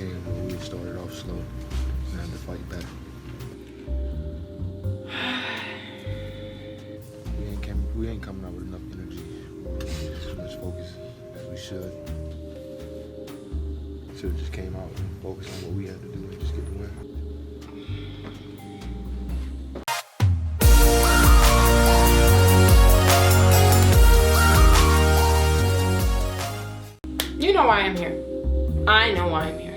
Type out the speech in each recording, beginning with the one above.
game, but we started off slow and had to fight back. We ain't coming out with enough energy, as much focus as we should. Should have just came out and focused on what we had to do and just get the win. You know why I'm here. I know why I'm here.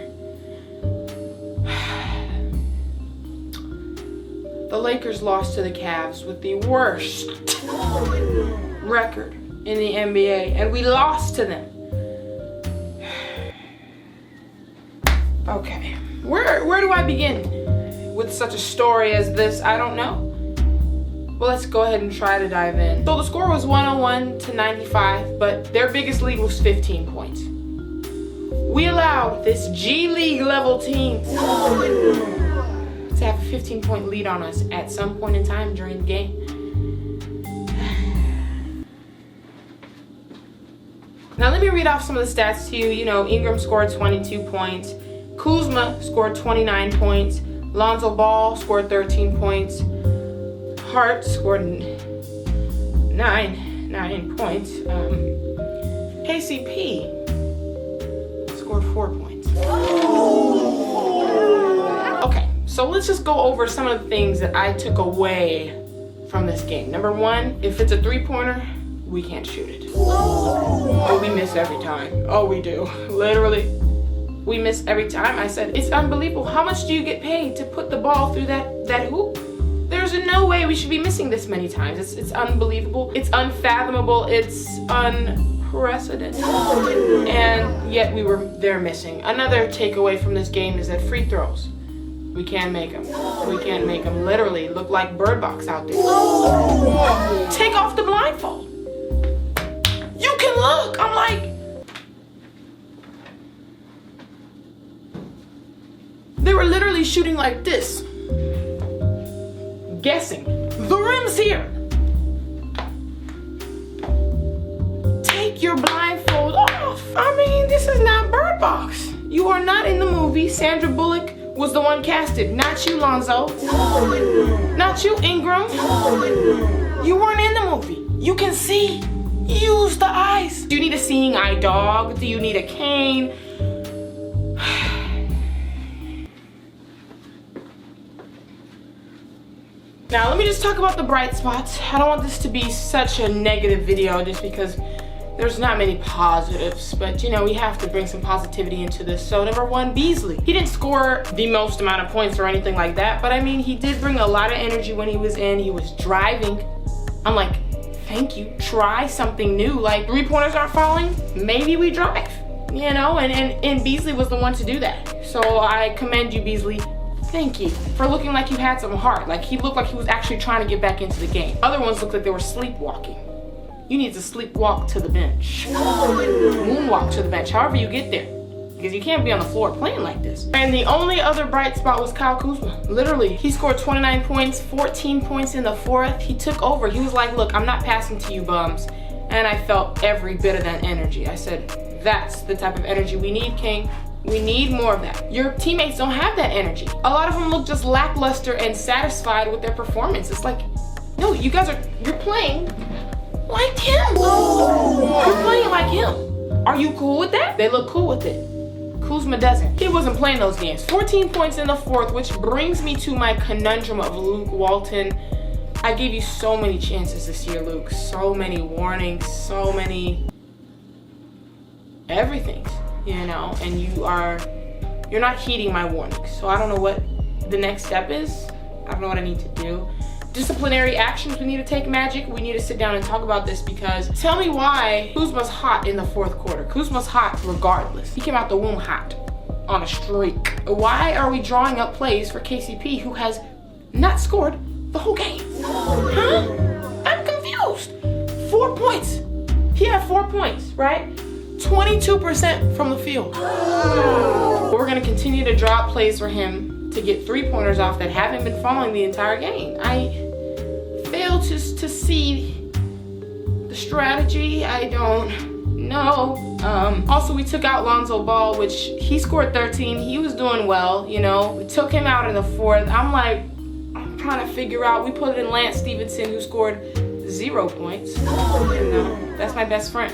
The Lakers lost to the Cavs with the worst record in the NBA, and we lost to them. Okay, where do I begin with such a story as this? I don't know. Well, let's go ahead and try to dive in. So the score was 101-95, but their biggest lead was 15 points. We allowed this G-League level team to have a 15-point lead on us at some point in time during the game. Now let me read off some of the stats to you. You know, Ingram scored 22 points. Kuzma scored 29 points. Lonzo Ball scored 13 points. Hart scored 9 points. KCP scored 4 points. Okay, so let's just go over some of the things that I took away from this game. Number one, if it's a three-pointer, we can't shoot it. Oh, we miss every time. Oh, we do. Literally, we miss every time. I said, it's unbelievable. How much do you get paid to put the ball through that hoop? There's no way we should be missing this many times. It's unbelievable. It's unfathomable. It's unprecedented. And yet we were there missing. Another takeaway from this game is that free throws, we can't make them. We can't make them. Literally look like Bird Box out there. Take off the blindfold. You can look. I'm like, they were literally shooting like this, guessing the rim's here. Take your blindfold off. I mean, this is not Bird Box. You are not in the movie. Sandra Bullock was the one casted, not you, Lonzo. Not you, Ingram. You weren't in the movie. You can see. Use the eyes. Do you need a seeing eye dog? Do you need a cane? Now, let me just talk about the bright spots. I don't want this to be such a negative video just because there's not many positives, but you know, we have to bring some positivity into this. So number one, Beasley. He didn't score the most amount of points or anything like that, but I mean, he did bring a lot of energy when he was in. He was driving. I'm like, thank you. Try something new. Like, three-pointers aren't falling. Maybe we drive, you know? And Beasley was the one to do that. So I commend you, Beasley. Thank you for looking like you had some heart. Like, he looked like he was actually trying to get back into the game. Other ones looked like they were sleepwalking. You need to sleepwalk to the bench. Moonwalk to the bench, however you get there. Because you can't be on the floor playing like this. And the only other bright spot was Kyle Kuzma. Literally, he scored 29 points, 14 points in the fourth. He took over. He was like, look, I'm not passing to you bums. And I felt every bit of that energy. I said, that's the type of energy we need, King. We need more of that. Your teammates don't have that energy. A lot of them look just lackluster and satisfied with their performance. It's like, no, you're playing like him. You're playing like him. Are you cool with that? They look cool with it. Kuzma doesn't. He wasn't playing those games. 14 points in the fourth, which brings me to my conundrum of Luke Walton. I gave you so many chances this year, Luke. So many warnings, so many everything, you know, and you're not heeding my warnings. So I don't know what the next step is. I don't know what I need to do. Disciplinary actions we need to take, Magic. We need to sit down and talk about this, because tell me why Kuzma's hot in the fourth quarter. Kuzma's hot regardless. He came out the womb hot on a streak. Why are we drawing up plays for KCP who has not scored the whole game? Huh? I'm confused. 4 points. He had 4 points, right? 22% from the field. We're gonna continue to draw up plays for him to get three-pointers off that haven't been falling the entire game. I fail to see the strategy. I don't No. Also, we took out Lonzo Ball, which he scored 13. He was doing well, you know. We took him out in the fourth. I'm trying to figure out. We put in Lance Stevenson, who scored 0 points. And, that's my best friend.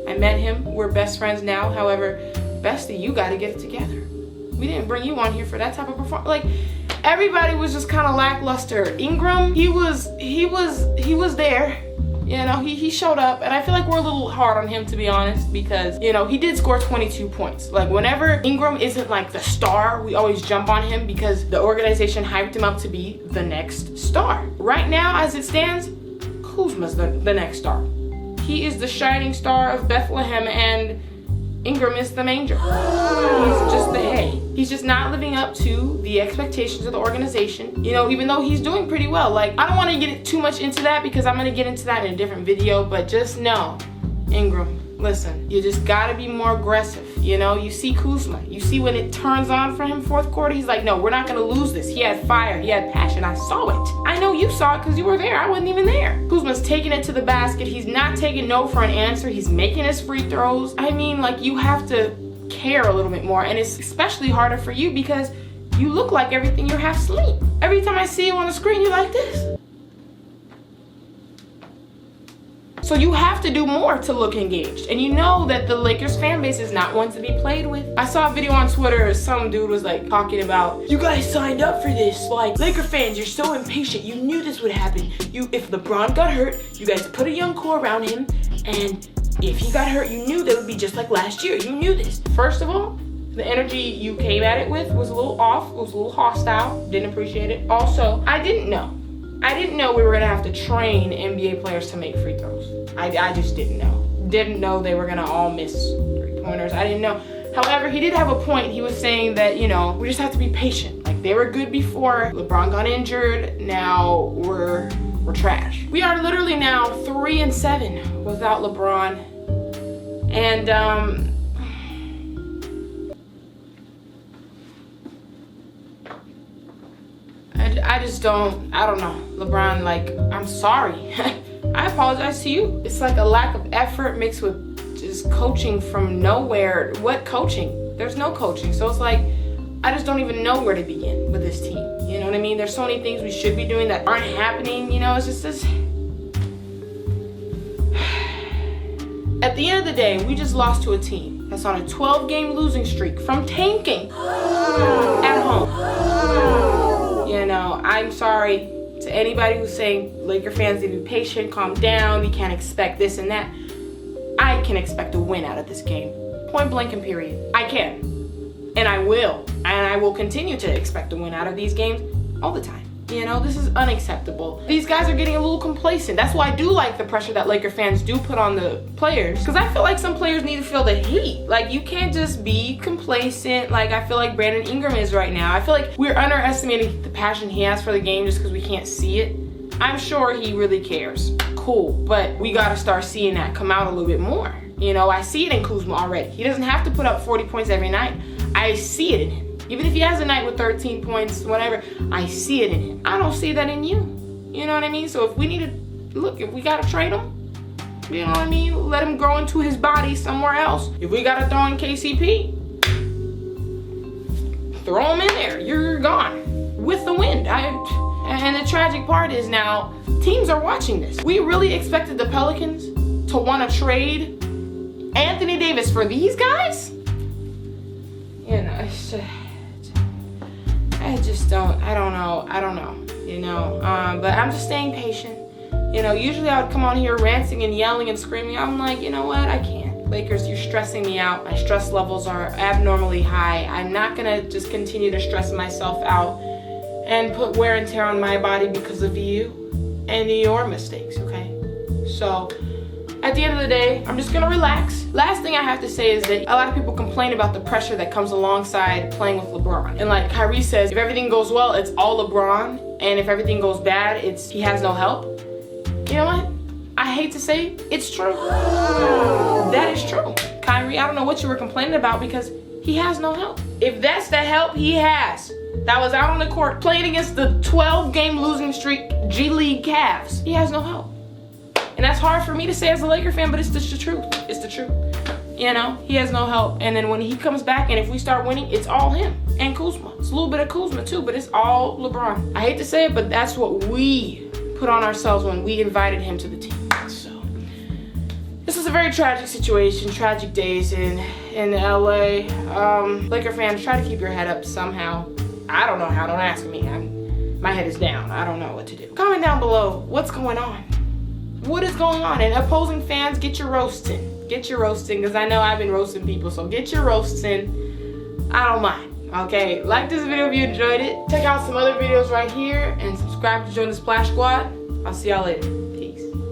I met him. We're best friends now. However, bestie, you got to get it together. We didn't bring you on here for that type of performance. Like, everybody was just kind of lackluster. Ingram, he was there. You know, he showed up, and I feel like we're a little hard on him, to be honest, because, you know, he did score 22 points. Like, whenever Ingram isn't like the star, we always jump on him because the organization hyped him up to be the next star. Right now, as it stands, Kuzma's the next star. He is the shining star of Bethlehem, and Ingram is the manger. He's just the hay. He's just not living up to the expectations of the organization. You know, even though he's doing pretty well. Like, I don't want to get too much into that because I'm going to get into that in a different video, but just know, Ingram, listen, you just got to be more aggressive. You know, you see Kuzma. You see when it turns on for him fourth quarter, he's like, no, we're not going to lose this. He had fire. He had passion. I saw it. I know you saw it because you were there. I wasn't even there. Kuzma's taking it to the basket. He's not taking no for an answer. He's making his free throws. I mean, like, you have to care a little bit more, and it's especially harder for you because you look like everything you're half asleep. Every time I see you on the screen, you're like this. So you have to do more to look engaged. And you know that the Lakers fan base is not one to be played with. I saw a video on Twitter, some dude was like talking about, you guys signed up for this. Like, Laker fans, you're so impatient. You knew this would happen. If LeBron got hurt, you guys put a young core around him, and if he got hurt, you knew that would be just like last year. You knew this. First of all, the energy you came at it with was a little off. It was a little hostile. Didn't appreciate it. Also, I didn't know we were gonna have to train NBA players to make free throws. I just didn't know. Didn't know they were gonna all miss 3-pointers. I didn't know. However, he did have a point. He was saying that, you know, we just have to be patient. Like, they were good before LeBron got injured. Now we're trash. We are literally now 3-7 without LeBron. And I don't know. LeBron, like, I'm sorry. I apologize to you. It's like a lack of effort mixed with just coaching from nowhere. What coaching? There's no coaching. So it's like, I just don't even know where to begin with this team. You know what I mean? There's so many things we should be doing that aren't happening. You know, it's just this. At the end of the day, we just lost to a team that's on a 12-game losing streak from tanking at home. You know, I'm sorry to anybody who's saying Laker fans need to be patient, calm down, you can't expect this and that. I can expect a win out of this game. Point blank and period. I can. And I will. And I will continue to expect a win out of these games all the time. You know, this is unacceptable. These guys are getting a little complacent. That's why I do like the pressure that Laker fans do put on the players. Because I feel like some players need to feel the heat. Like, you can't just be complacent like I feel like Brandon Ingram is right now. I feel like we're underestimating the passion he has for the game just because we can't see it. I'm sure he really cares. Cool. But we got to start seeing that come out a little bit more. You know, I see it in Kuzma already. He doesn't have to put up 40 points every night. I see it in him. Even if he has a night with 13 points, whatever, I see it in him. I don't see that in you. You know what I mean? So if we need to, look, if we got to trade him, you know what I mean? Let him grow into his body somewhere else. If we got to throw in KCP, throw him in there. You're gone with the wind. And the tragic part is now teams are watching this. We really expected the Pelicans to want to trade Anthony Davis for these guys? You know, it's just, I don't know, you know, but I'm just staying patient. You know, usually I would come on here ranting and yelling and screaming. I'm like, you know what, I can't. Lakers, you're stressing me out. My stress levels are abnormally high. I'm not gonna just continue to stress myself out and put wear and tear on my body because of you and your mistakes, okay? So, at the end of the day, I'm just gonna relax. Last thing I have to say is that a lot of people complain about the pressure that comes alongside playing with LeBron. And like Kyrie says, if everything goes well, it's all LeBron. And if everything goes bad, he has no help. You know what? I hate to say it, it's true. That is true. Kyrie, I don't know what you were complaining about because he has no help. If that's the help he has, that was out on the court playing against the 12-game losing streak G-League Cavs, he has no help. And that's hard for me to say as a Laker fan, but it's the truth. It's the truth. You know, he has no help. And then when he comes back and if we start winning, it's all him and Kuzma. It's a little bit of Kuzma too, but it's all LeBron. I hate to say it, but that's what we put on ourselves when we invited him to the team. So this is a very tragic situation, tragic days in LA. Laker fans, try to keep your head up somehow. I don't know how, don't ask me. My head is down. I don't know what to do. Comment down below, what's going on? What is going on? And opposing fans, get your roasting. Get your roasting, because I know I've been roasting people, so get your roasting. I don't mind, okay? Like this video if you enjoyed it. Check out some other videos right here, and subscribe to join the Splash Squad. I'll see y'all later.